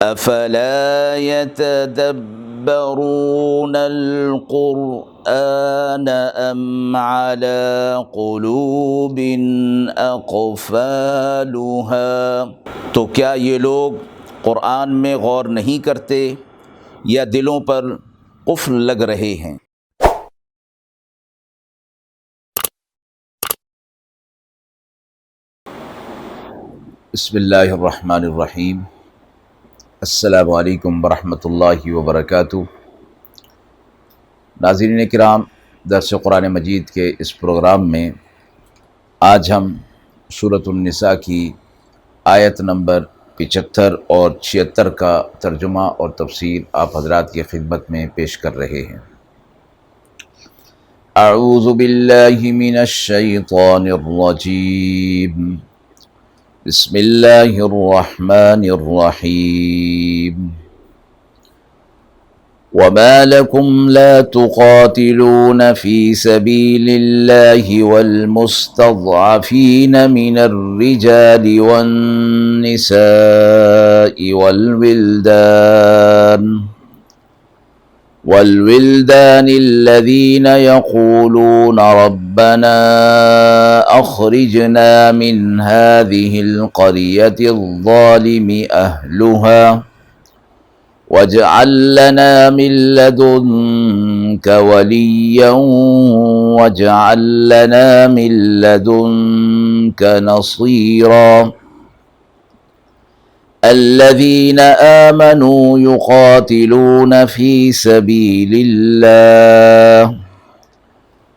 افلا يتدبرون القرآن ام على قلوب اقفالها، تو کیا یہ لوگ قرآن میں غور نہیں کرتے یا دلوں پر قفل لگ رہے ہیں؟ بسم اللہ الرحمن الرحیم۔ السلام علیکم ورحمۃ اللہ وبرکاتہ۔ ناظرین کرام، درس قرآن مجید کے اس پروگرام میں آج ہم سورۃ النساء کی آیت نمبر 75 اور 76 کا ترجمہ اور تفسیر آپ حضرات کی خدمت میں پیش کر رہے ہیں۔ اعوذ باللہ من الشیطان الرجیم، بسم اللہ الرحمن الرحیم۔ وما لكم لا تقاتلون في سبيل الله والمستضعفين من الرجال والنساء والولدان الذين يقولون ربنا أخرجنا من هذه القرية الظالم أهلها واجعل لنا من لدنك وليا واجعل لنا من لدنك نصيرا الذين آمنوا يقاتلون في سبيل الله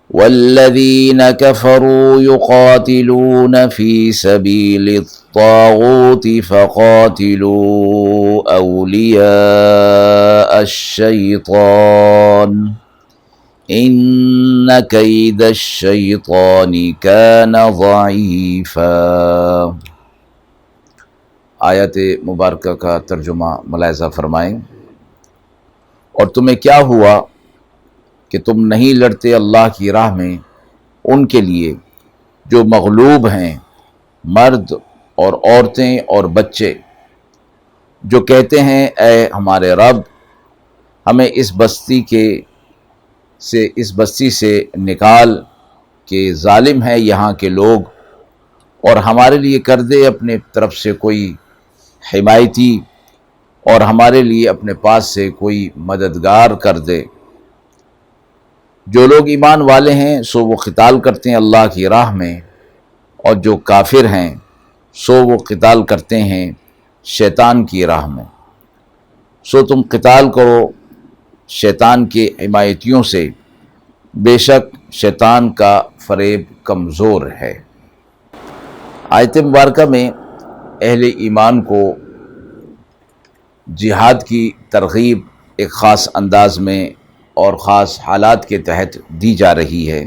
والذين كفروا يقاتلون في سبيل الطاغوت فقاتلوا أولياء الشيطان إن كيد الشيطان كان ضعيفا۔ آیت مبارکہ کا ترجمہ ملاحظہ فرمائیں۔ اور تمہیں کیا ہوا کہ تم نہیں لڑتے اللہ کی راہ میں ان کے لیے جو مغلوب ہیں، مرد اور عورتیں اور بچے، جو کہتے ہیں اے ہمارے رب، ہمیں اس بستی سے نکال کہ ظالم ہے یہاں کے لوگ، اور ہمارے لیے کر دے اپنے طرف سے کوئی حمایتی، اور ہمارے لیے اپنے پاس سے کوئی مددگار کر دے۔ جو لوگ ایمان والے ہیں سو وہ قتال کرتے ہیں اللہ کی راہ میں، اور جو کافر ہیں سو وہ قتال کرتے ہیں شیطان کی راہ میں۔ سو تم قتال کرو شیطان کے حمایتیوں سے، بے شک شیطان کا فریب کمزور ہے۔ آیت مبارکہ میں اہل ایمان کو جہاد کی ترغیب ایک خاص انداز میں اور خاص حالات کے تحت دی جا رہی ہے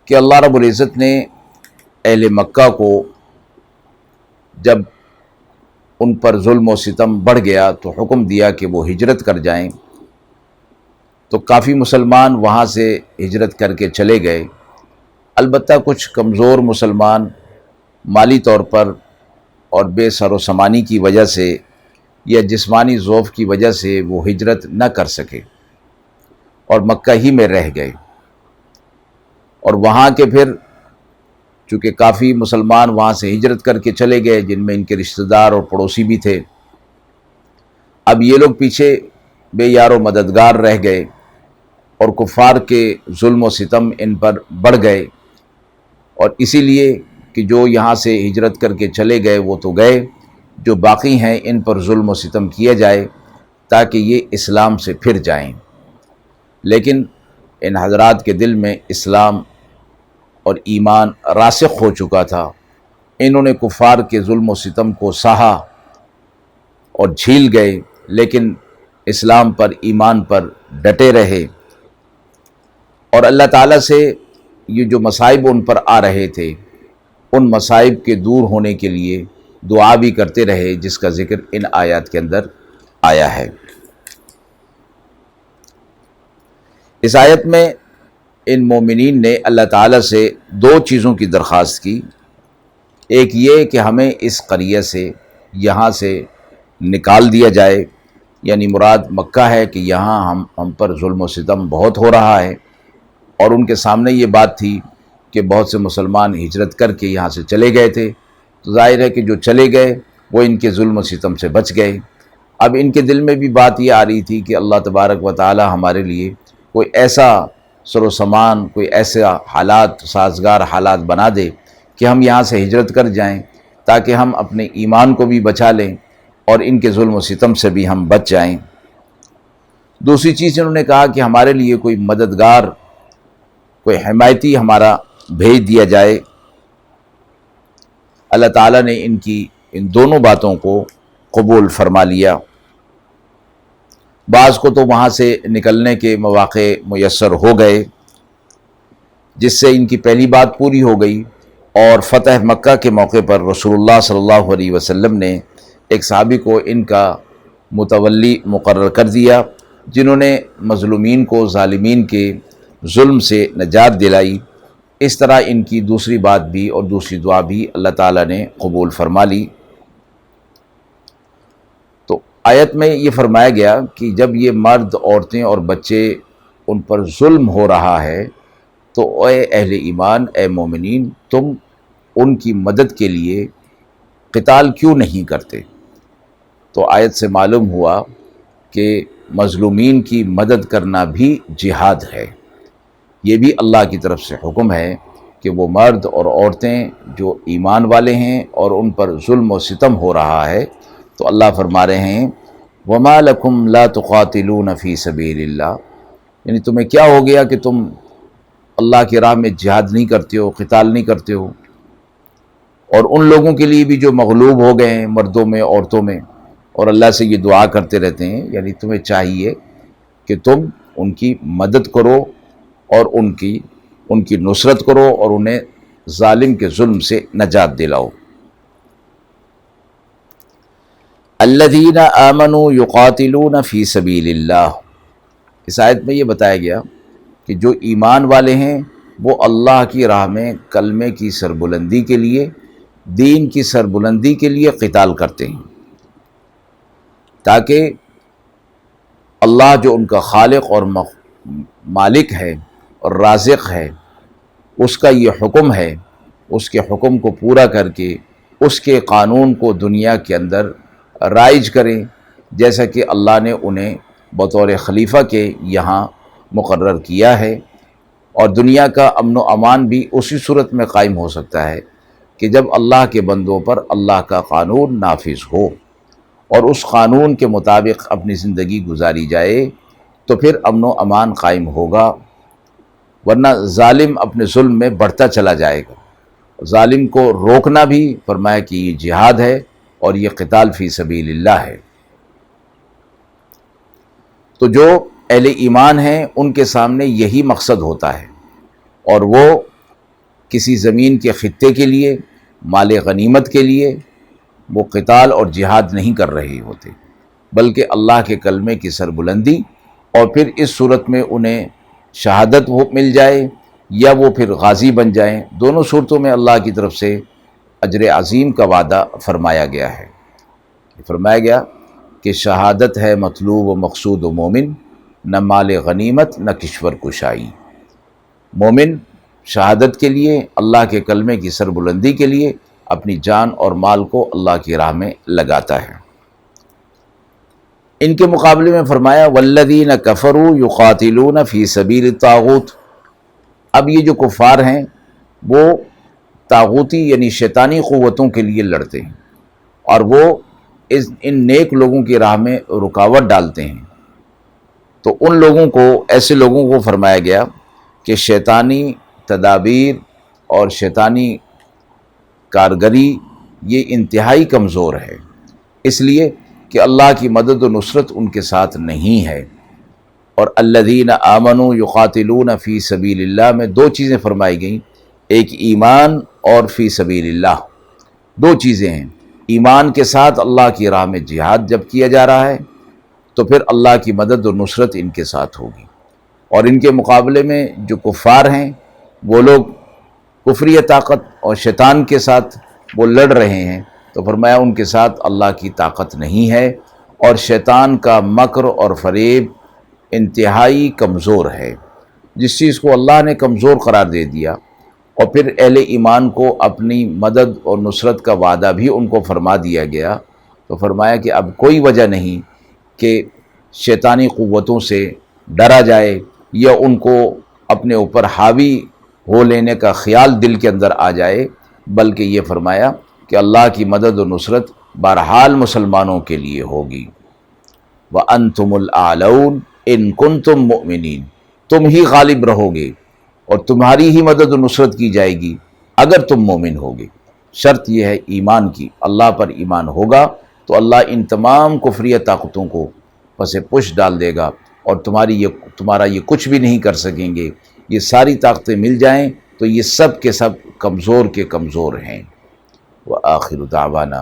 کہ اللہ رب العزت نے اہل مکہ کو جب ان پر ظلم و ستم بڑھ گیا تو حکم دیا کہ وہ ہجرت کر جائیں، تو کافی مسلمان وہاں سے ہجرت کر کے چلے گئے۔ البتہ کچھ کمزور مسلمان مالی طور پر اور بے سر و سامانی کی وجہ سے یا جسمانی ضعف کی وجہ سے وہ ہجرت نہ کر سکے اور مکہ ہی میں رہ گئے۔ اور وہاں کے پھر چونکہ کافی مسلمان وہاں سے ہجرت کر کے چلے گئے، جن میں ان کے رشتہ دار اور پڑوسی بھی تھے، اب یہ لوگ پیچھے بے یار و مددگار رہ گئے اور کفار کے ظلم و ستم ان پر بڑھ گئے، اور اسی لیے کہ جو یہاں سے ہجرت کر کے چلے گئے وہ تو گئے، جو باقی ہیں ان پر ظلم و ستم کیا جائے تاکہ یہ اسلام سے پھر جائیں۔ لیکن ان حضرات کے دل میں اسلام اور ایمان راسخ ہو چکا تھا، انہوں نے کفار کے ظلم و ستم کو سہا اور جھیل گئے، لیکن اسلام پر ایمان پر ڈٹے رہے، اور اللہ تعالیٰ سے یہ جو مصائب ان پر آ رہے تھے ان مصائب کے دور ہونے کے لیے دعا بھی کرتے رہے، جس کا ذکر ان آیات کے اندر آیا ہے۔ اس آیت میں ان مومنین نے اللہ تعالیٰ سے دو چیزوں کی درخواست کی۔ ایک یہ کہ ہمیں اس قریہ سے یہاں سے نکال دیا جائے، یعنی مراد مکہ ہے کہ یہاں ہم پر ظلم و ستم بہت ہو رہا ہے، اور ان کے سامنے یہ بات تھی کہ بہت سے مسلمان ہجرت کر کے یہاں سے چلے گئے تھے، تو ظاہر ہے کہ جو چلے گئے وہ ان کے ظلم و ستم سے بچ گئے۔ اب ان کے دل میں بھی بات یہ آ رہی تھی کہ اللہ تبارک و تعالی ہمارے لیے کوئی ایسا سر و سامان، کوئی ایسا حالات، سازگار حالات بنا دے کہ ہم یہاں سے ہجرت کر جائیں، تاکہ ہم اپنے ایمان کو بھی بچا لیں اور ان کے ظلم و ستم سے بھی ہم بچ جائیں۔ دوسری چیز انہوں نے کہا کہ ہمارے لیے کوئی مددگار، کوئی حمایتی ہمارا بھیج دیا جائے۔ اللہ تعالیٰ نے ان دونوں باتوں کو قبول فرما لیا۔ بعض کو تو وہاں سے نکلنے کے مواقع میسر ہو گئے، جس سے ان کی پہلی بات پوری ہو گئی، اور فتح مکہ کے موقع پر رسول اللہ صلی اللہ علیہ وسلم نے ایک صحابی کو ان کا متولی مقرر کر دیا، جنہوں نے مظلومین کو ظالمین کے ظلم سے نجات دلائی۔ اس طرح ان کی دوسری بات بھی اور دوسری دعا بھی اللہ تعالیٰ نے قبول فرما لی۔ تو آیت میں یہ فرمایا گیا کہ جب یہ مرد، عورتیں اور بچے ان پر ظلم ہو رہا ہے، تو اے اہل ایمان، اے مومنین، تم ان کی مدد کے لیے قتال کیوں نہیں کرتے؟ تو آیت سے معلوم ہوا کہ مظلومین کی مدد کرنا بھی جہاد ہے۔ یہ بھی اللہ کی طرف سے حکم ہے کہ وہ مرد اور عورتیں جو ایمان والے ہیں اور ان پر ظلم و ستم ہو رہا ہے، تو اللہ فرما رہے ہیں وَمَا لَكُمْ لَا تُقَاتِلُونَ فِي سَبِيلِ اللَّهِ، یعنی تمہیں کیا ہو گیا کہ تم اللہ کی راہ میں جہاد نہیں کرتے ہو، قتال نہیں کرتے ہو؟ اور ان لوگوں کے لیے بھی جو مغلوب ہو گئے ہیں، مردوں میں، عورتوں میں، اور اللہ سے یہ دعا کرتے رہتے ہیں، یعنی تمہیں چاہیے کہ تم ان کی مدد کرو اور ان کی نصرت کرو اور انہیں ظالم کے ظلم سے نجات دلاؤ۔ الذین آمنوا یقاتلون فی سبیل اللہ، اس آیت میں یہ بتایا گیا کہ جو ایمان والے ہیں وہ اللہ کی راہ میں کلمے کی سربلندی کے لیے، دین کی سربلندی کے لیے قتال کرتے ہیں، تاکہ اللہ جو ان کا خالق اور مالک ہے اور رازق ہے، اس کا یہ حکم ہے، اس کے حکم کو پورا کر کے اس کے قانون کو دنیا کے اندر رائج کریں، جیسا کہ اللہ نے انہیں بطور خلیفہ کے یہاں مقرر کیا ہے۔ اور دنیا کا امن و امان بھی اسی صورت میں قائم ہو سکتا ہے کہ جب اللہ کے بندوں پر اللہ کا قانون نافذ ہو اور اس قانون کے مطابق اپنی زندگی گزاری جائے، تو پھر امن و امان قائم ہوگا، ورنہ ظالم اپنے ظلم میں بڑھتا چلا جائے گا۔ ظالم کو روکنا بھی فرمایا کہ یہ جہاد ہے اور یہ قتال فی سبیل اللہ ہے۔ تو جو اہل ایمان ہیں ان کے سامنے یہی مقصد ہوتا ہے، اور وہ کسی زمین کے خطے کے لیے، مال غنیمت کے لیے وہ قتال اور جہاد نہیں کر رہے ہوتے، بلکہ اللہ کے کلمے کی سربلندی، اور پھر اس صورت میں انہیں شہادت مل جائے یا وہ پھر غازی بن جائیں، دونوں صورتوں میں اللہ کی طرف سے اجر عظیم کا وعدہ فرمایا گیا ہے۔ فرمایا گیا کہ شہادت ہے مطلوب و مقصود و مومن، نہ مال غنیمت نہ کشور کشائی۔ مومن شہادت کے لیے، اللہ کے کلمے کی سربلندی کے لیے اپنی جان اور مال کو اللہ کی راہ میں لگاتا ہے۔ ان کے مقابلے میں فرمایا والذین کفروا یقاتلون فی سبیل الطاغوت، اب یہ جو کفار ہیں وہ طاغوتی یعنی شیطانی قوتوں کے لیے لڑتے ہیں، اور وہ ان نیک لوگوں کی راہ میں رکاوٹ ڈالتے ہیں۔ تو ان لوگوں کو، ایسے لوگوں کو فرمایا گیا کہ شیطانی تدابیر اور شیطانی کارگری یہ انتہائی کمزور ہے، اس لیے کہ اللہ کی مدد و نصرت ان کے ساتھ نہیں ہے۔ اور الذین آمنوا یقاتلون فی سبیل اللہ میں دو چیزیں فرمائی گئیں، ایک ایمان اور فی سبیل اللہ، دو چیزیں ہیں۔ ایمان کے ساتھ اللہ کی راہ میں جہاد جب کیا جا رہا ہے تو پھر اللہ کی مدد و نصرت ان کے ساتھ ہوگی، اور ان کے مقابلے میں جو کفار ہیں وہ لوگ کفری طاقت اور شیطان کے ساتھ وہ لڑ رہے ہیں، تو فرمایا ان کے ساتھ اللہ کی طاقت نہیں ہے، اور شیطان کا مکر اور فریب انتہائی کمزور ہے۔ جس چیز کو اللہ نے کمزور قرار دے دیا، اور پھر اہل ایمان کو اپنی مدد اور نصرت کا وعدہ بھی ان کو فرما دیا گیا، تو فرمایا کہ اب کوئی وجہ نہیں کہ شیطانی قوتوں سے ڈرا جائے یا ان کو اپنے اوپر حاوی ہو لینے کا خیال دل کے اندر آ جائے، بلکہ یہ فرمایا کہ اللہ کی مدد و نصرت بہرحال مسلمانوں کے لیے ہوگی۔ وَأَنْتُمُ الْأَعْلَوْنَ إِن كُنتُم مُؤْمِنِينَ، تم ہی غالب رہو گے اور تمہاری ہی مدد و نصرت کی جائے گی اگر تم مومن ہوگے۔ شرط یہ ہے ایمان کی، اللہ پر ایمان ہوگا تو اللہ ان تمام کفریہ طاقتوں کو پس پش ڈال دے گا، اور تمہارا یہ کچھ بھی نہیں کر سکیں گے۔ یہ ساری طاقتیں مل جائیں تو یہ سب کے سب کمزور کے کمزور ہیں۔ وآخر دعوانا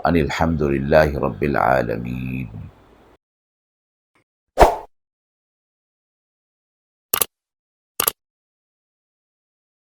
ان الحمد للہ رب العالمین۔